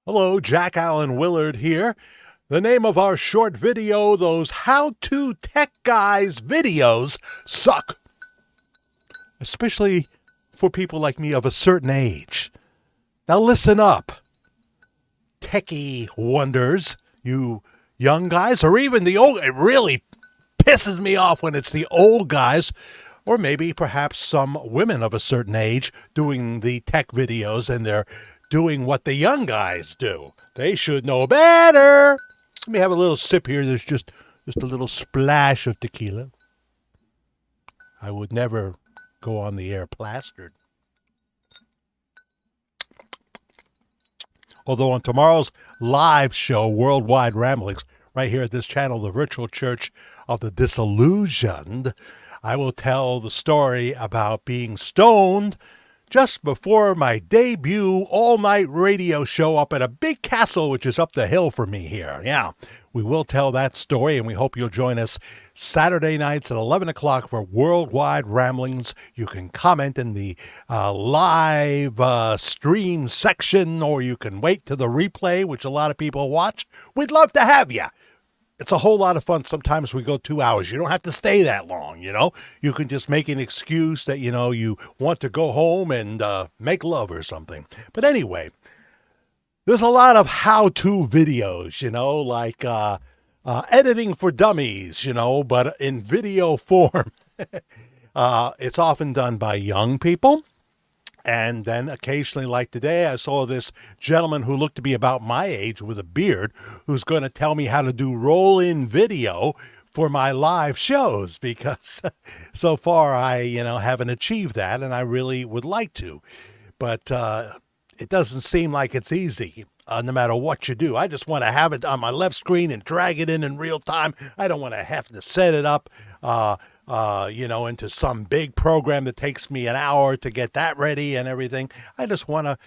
Hello, Jack Allen Willard here. The name of our short video, those how-to tech guys videos suck. Especially for people like me of a certain age. Now listen up. Techie wonders, you young guys, or even the old, it really pisses me off when it's the old guys, or maybe perhaps some women of a certain age doing the tech videos and they're doing what the young guys do. They should know better. Let me have a little sip here. There's just a little splash of tequila. I would never go on the air plastered. Although on tomorrow's live show, Worldwide Ramblings, right here at this channel, the Virtual Church of the Disillusioned, I will tell the story about being stoned just before my debut all-night radio show up at a big castle which is up the hill from me here. Yeah, we will tell that story, and we hope you'll join us Saturday nights at 11 o'clock for Worldwide Ramblings. You can comment in the live stream section, or you can wait to the replay, which a lot of people watch. We'd love to have you. It's a whole lot of fun. Sometimes we go 2 hours. You don't have to stay that long, you know. You can just make an excuse that, you want to go home and make love or something. But anyway, there's a lot of how-to videos, like editing for dummies, but in video form. It's often done by young people. And then occasionally, like today, I saw this gentleman who looked to be about my age with a beard who's going to tell me how to do roll-in video for my live shows, because so far I, haven't achieved that, and I really would like to. But it doesn't seem like it's easy. No matter what you do. I just want to have it on my left screen and drag it in real time. I don't want to have to set it up, into some big program that takes me an hour to get that ready and everything. I just want to,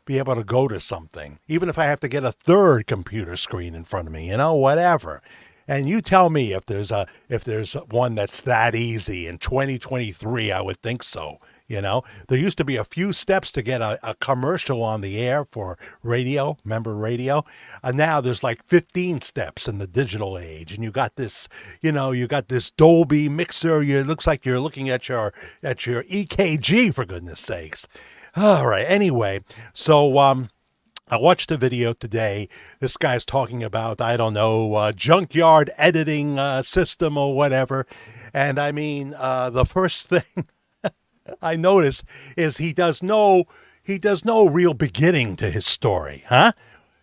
be able to go to something, even if I have to get a third computer screen in front of me, whatever. And you tell me if there's one that's that easy in 2023. I would think so. There used to be a few steps to get a commercial on the air for radio. Remember radio? And now there's like 15 steps in the digital age. And you got this, you got this Dolby mixer. It looks like you're looking at your EKG, for goodness sakes. All right. Anyway, so I watched a video today. This guy's talking about, I don't know, junkyard editing system or whatever. And I mean, the first thing I notice is he does no real beginning to his story, huh?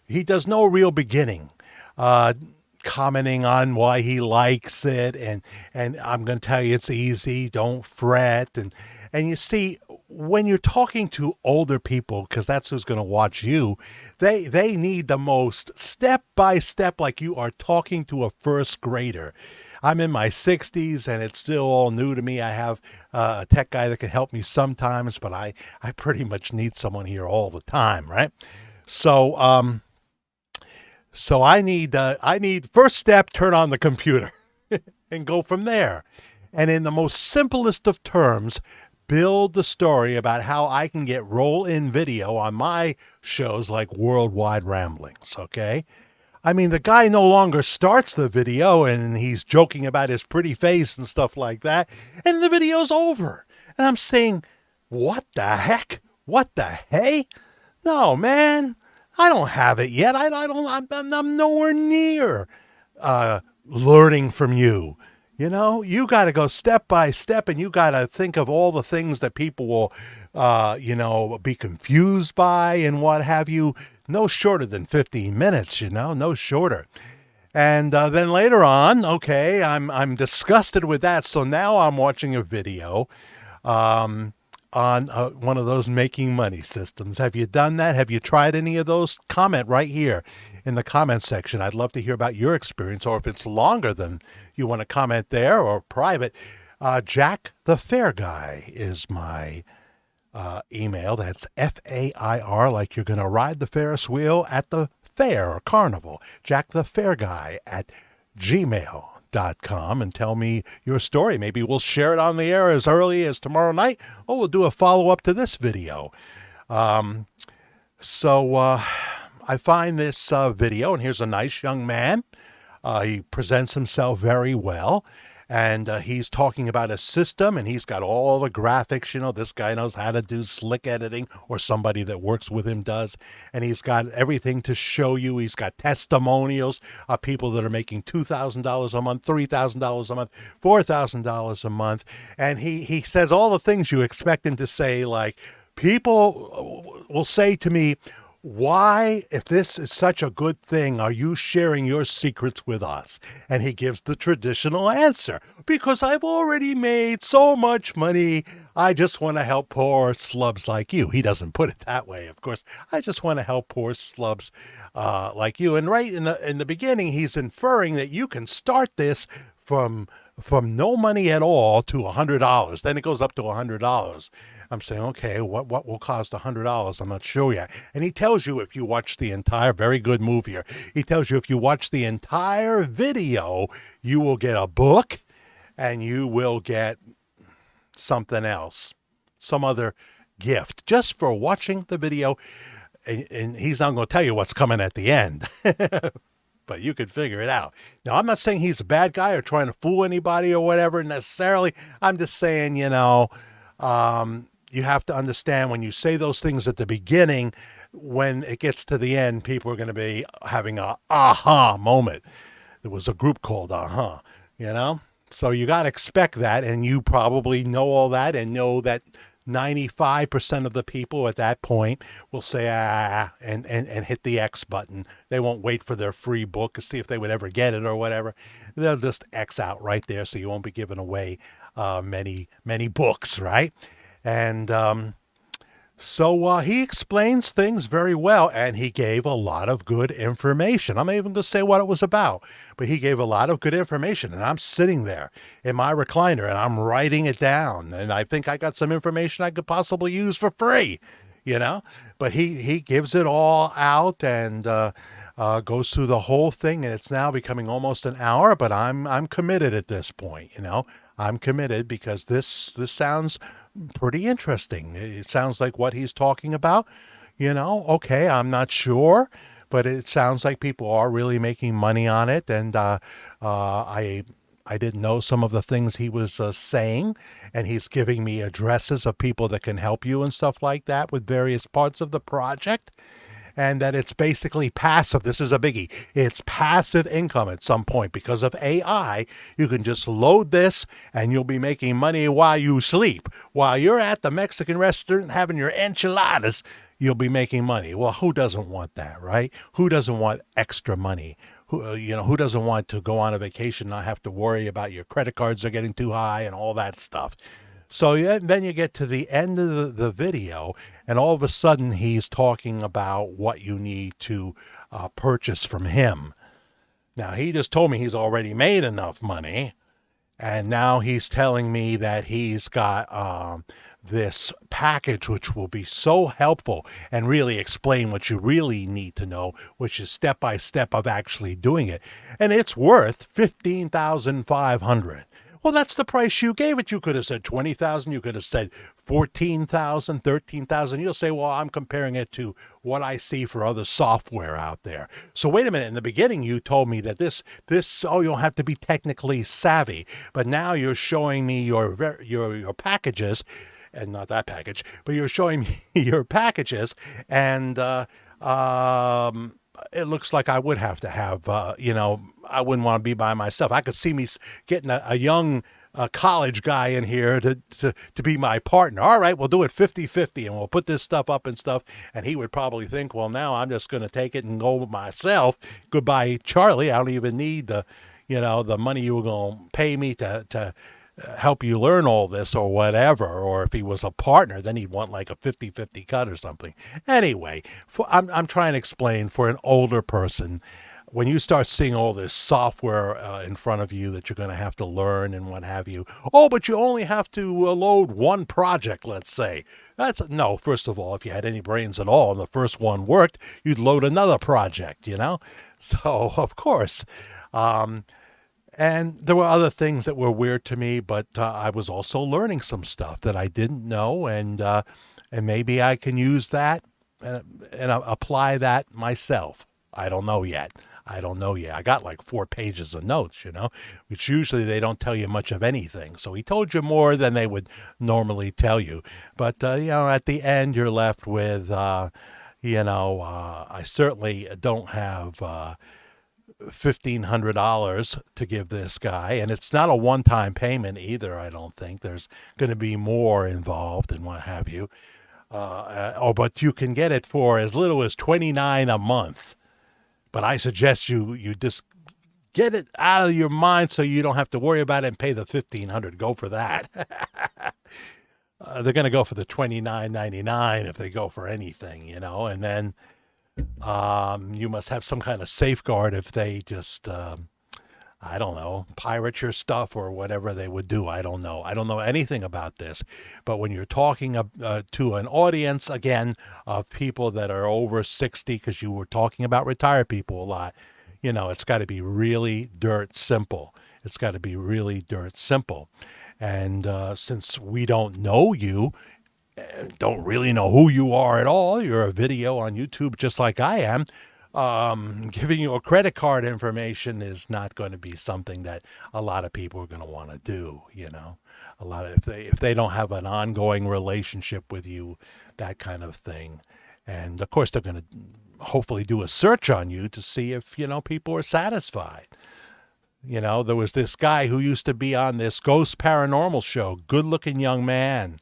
He does no real beginning, commenting on why he likes it, and I'm going to tell you it's easy, don't fret, and you see, when you're talking to older people, because that's who's going to watch you, they need the most step by step, like you are talking to a first grader. I'm in my 60s, and it's still all new to me. I have a tech guy that can help me sometimes, but I pretty much need someone here all the time, right? So I need first step, turn on the computer and go from there. And in the most simplest of terms, build the story about how I can get roll-in video on my shows like Worldwide Ramblings, okay? I mean, the guy no longer starts the video and he's joking about his pretty face and stuff like that, and the video's over. And I'm saying, what the heck? What the hey? No, man, I don't have it yet. I'm nowhere near learning from you. You got to go step by step, and you got to think of all the things that people will, be confused by and what have you. No shorter than 15 minutes, no shorter. And then later on, okay, I'm disgusted with that. So now I'm watching a video on one of those making money systems. Have you done that? Have you tried any of those? Comment right here in the comment section. I'd love to hear about your experience, or if it's longer than you want to comment there or private. Jack the Fair Guy is my email. That's FAIR, like you're going to ride the Ferris wheel at the fair or carnival. Jack the Fair Guy at gmail.com, and tell me your story. Maybe we'll share it on the air as early as tomorrow night, or we'll do a follow-up to this video. So I find this video, and here's a nice young man. He presents himself very well, and he's talking about a system, and he's got all the graphics. You know, this guy knows how to do slick editing, or somebody that works with him does, and he's got everything to show you. He's got testimonials of people that are making $2,000 a month, $3,000 a month, $4,000 a month, and he says all the things you expect him to say, like, people will say to me, why, if this is such a good thing, are you sharing your secrets with us? And he gives the traditional answer, because I've already made so much money. I just want to help poor slubs like you. He doesn't put it that way, of course. I just want to help poor slubs like you. And right in the beginning, he's inferring that you can start this from no money at all to $100. Then it goes up to $100. I'm saying, okay, what will cost $100? I'm not sure yet. And he tells you, if you watch the entire, very good move here, he tells you if you watch the entire video, you will get a book and you will get something else, some other gift, just for watching the video. And he's not going to tell you what's coming at the end. But you could figure it out. Now, I'm not saying he's a bad guy or trying to fool anybody or whatever necessarily. I'm just saying, you have to understand, when you say those things at the beginning, when it gets to the end, people are going to be having a aha moment. There was a group called Aha, So you got to expect that, and you probably know all that and know that 95% of the people at that point will say, and hit the X button. They won't wait for their free book to see if they would ever get it or whatever. They'll just X out right there, so you won't be giving away many books, right? And so he explains things very well, and he gave a lot of good information. I'm not even going to say what it was about, but he gave a lot of good information, and I'm sitting there in my recliner, and I'm writing it down, and I think I got some information I could possibly use for free, But he gives it all out and goes through the whole thing, and it's now becoming almost an hour, but I'm committed at this point, I'm committed because this sounds pretty interesting. It sounds like what he's talking about, okay, I'm not sure, but it sounds like people are really making money on it. And I didn't know some of the things he was saying, and he's giving me addresses of people that can help you and stuff like that with various parts of the project. And that it's basically passive. This is a biggie. It's passive income at some point because of AI. You can just load this and you'll be making money while you sleep. While you're at the Mexican restaurant having your enchiladas, you'll be making money. Well, who doesn't want that, right? Who doesn't want extra money? Who doesn't want to go on a vacation and not have to worry about your credit cards are getting too high and all that stuff? So then you get to the end of the video, and all of a sudden he's talking about what you need to purchase from him. Now, he just told me he's already made enough money, and now he's telling me that he's got this package which will be so helpful and really explain what you really need to know, which is step-by-step of actually doing it. And it's worth $15,500. Well, that's the price you gave it. You could have said $20,000. You could have said $14,000, $13,000. You'll say, well, I'm comparing it to what I see for other software out there. So wait a minute. In the beginning, you told me that this, you don't have to be technically savvy. But now you're showing me your packages, and not that package, but you're showing me your packages, and it looks like I would have to have, I wouldn't want to be by myself. I could see me getting a young college guy in here to be my partner. All right, we'll do it 50-50, and we'll put this stuff up and stuff. And he would probably think, well, now I'm just going to take it and go myself. Goodbye, Charlie. I don't even need the money you were going to pay me to help you learn all this or whatever. Or if he was a partner, then he'd want like a 50-50 cut or something. Anyway, I'm trying to explain for an older person, when you start seeing all this software in front of you that you're going to have to learn and what have you. Oh, but you only have to load one project, let's say. No, first of all, if you had any brains at all and the first one worked, you'd load another project, So, of course. And there were other things that were weird to me, but I was also learning some stuff that I didn't know, and maybe I can use that and apply that myself. I don't know yet. I don't know yet. I got like 4 pages of notes, which usually they don't tell you much of anything. So he told you more than they would normally tell you. But, at the end, you're left with, I certainly don't have $1,500 to give this guy. And it's not a one-time payment either, I don't think. There's going to be more involved and what have you. But you can get it for as little as $29 a month. But I suggest you just get it out of your mind so you don't have to worry about it and pay the $1,500. Go for that. They're going to go for the $29.99 if they go for anything, and then you must have some kind of safeguard if they just, I don't know, pirate your stuff or whatever they would do. I don't know. I don't know anything about this. But when you're talking to an audience, again, of people that are over 60, because you were talking about retired people a lot, it's got to be really dirt simple. It's got to be really dirt simple. And since we don't know you, don't really know who you are at all, you're a video on YouTube just like I am, giving you a credit card information is not going to be something that a lot of people are going to want to do. A lot of if they don't have an ongoing relationship with you, that kind of thing. And of course, they're going to hopefully do a search on you to see if people are satisfied. There was this guy who used to be on this Ghost Paranormal show, good-looking young man.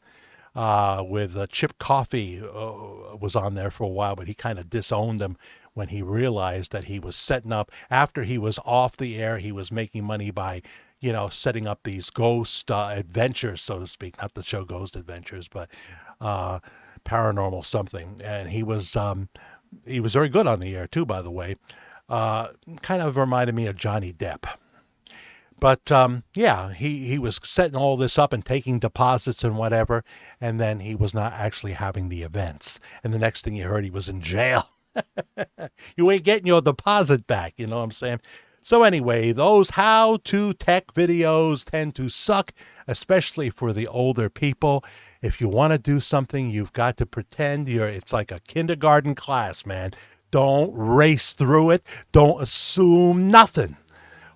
With Chip Coffey was on there for a while, but he kind of disowned him when he realized that he was setting up, after he was off the air, he was making money by, setting up these ghost adventures, so to speak. Not the show Ghost Adventures, but paranormal something. And he was very good on the air too, by the way. Kind of reminded me of Johnny Depp. But, he was setting all this up and taking deposits and whatever, and then he was not actually having the events. And the next thing you heard, he was in jail. You ain't getting your deposit back, you know what I'm saying? So anyway, those how-to tech videos tend to suck, especially for the older people. If you want to do something, you've got to pretend it's like a kindergarten class, man. Don't race through it. Don't assume nothing.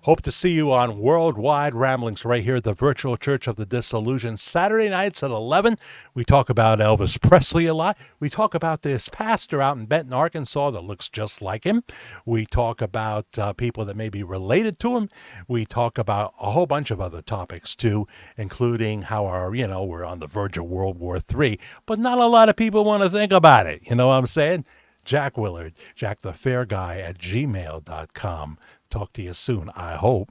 Hope to see you on Worldwide Ramblings right here at the Virtual Church of the Disillusioned. Saturday nights at 11. We talk about Elvis Presley a lot. We talk about this pastor out in Benton, Arkansas that looks just like him. We talk about people that may be related to him. We talk about a whole bunch of other topics too, including how we're on the verge of World War III. But not a lot of people want to think about it. You know what I'm saying? Jack Willard, Jack the Fair Guy at gmail.com. Talk to you soon, I hope.